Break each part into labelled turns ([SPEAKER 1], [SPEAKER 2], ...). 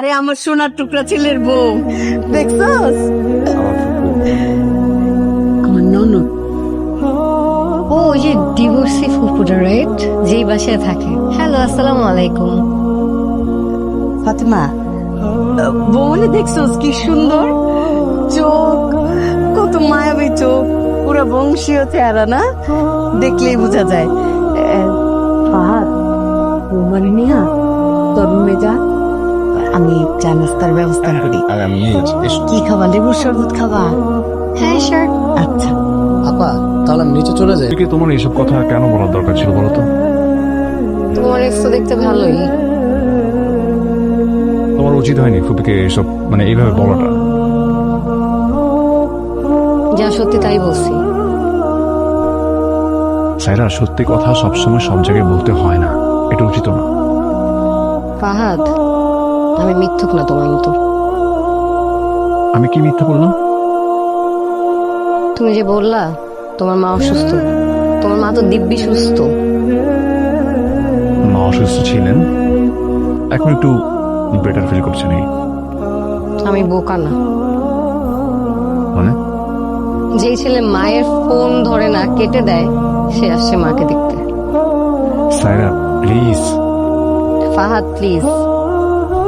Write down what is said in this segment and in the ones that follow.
[SPEAKER 1] আরে আমার সোনার টুকরা ছেলের বউ দেখছস? আমার ননদ।
[SPEAKER 2] ও ওই যে ডিভোর্সি ফুপুটা, রাইট? যেই বাসায় থাকে। হ্যালো, আসসালামু আলাইকুম।
[SPEAKER 1] ফাতেমা, বউ দেখছস কি সুন্দর চোখ, কত মায়াবী চোখ, পুরো বংশীয় চেহারা না, দেখলেই বোঝা যায়। ফাহাদ, বৌমার নিয়া তোর রুমে যা, আমি চা নাস্তার ব্যবস্থা করি।
[SPEAKER 3] আর আমি
[SPEAKER 1] কি খাবা? লেবুর শরবত খাবা?
[SPEAKER 2] হ্যাঁ স্যার।
[SPEAKER 1] আচ্ছা,
[SPEAKER 4] আপা তাহলে আমি নিচে চলে যাই।
[SPEAKER 3] তোমার এইসব কথা কেন বলার দরকার ছিল বলো তো?
[SPEAKER 2] তোমার এক্স তো দেখতে ভালোই।
[SPEAKER 3] তোমার উচিত হয়নি ফুপিকে এসব মানে এইভাবে বলাটা।
[SPEAKER 2] যা সত্যি তাই বলছি।
[SPEAKER 3] সাইরা, সত্যি কথা সবসময় সব জায়গায় বলতে হয় না, এটা উচিত না।
[SPEAKER 2] ফাহাদ, আমি মিথ্যুক না তোমার মতো।
[SPEAKER 3] আমি কি মিথ্যা বললাম?
[SPEAKER 2] তুমি যে বললা তোমার মা অসুস্থ, তোমার মা তো দিব্যি সুস্থ।
[SPEAKER 3] মা অসুস্থ ছিলেন, এখন একটু বেটার ফিল করছেন। এই
[SPEAKER 2] আমি বোকা না।
[SPEAKER 3] মানে
[SPEAKER 2] যেই ছেলে মায়ের ফোন ধরে না, কেটে দেয়, সে আসছে মাকে দেখতে।
[SPEAKER 3] সাইরা প্লিজ।
[SPEAKER 2] ফাহাদ প্লিজ,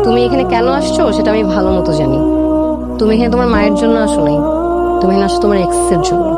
[SPEAKER 2] তুমি এখানে কেন আসছো সেটা আমি ভালো মতো জানি। তুমি এখানে তোমার মায়ের জন্য আসো নাই, তুমি এখানে আসছো তোমার এক্সের জন্য।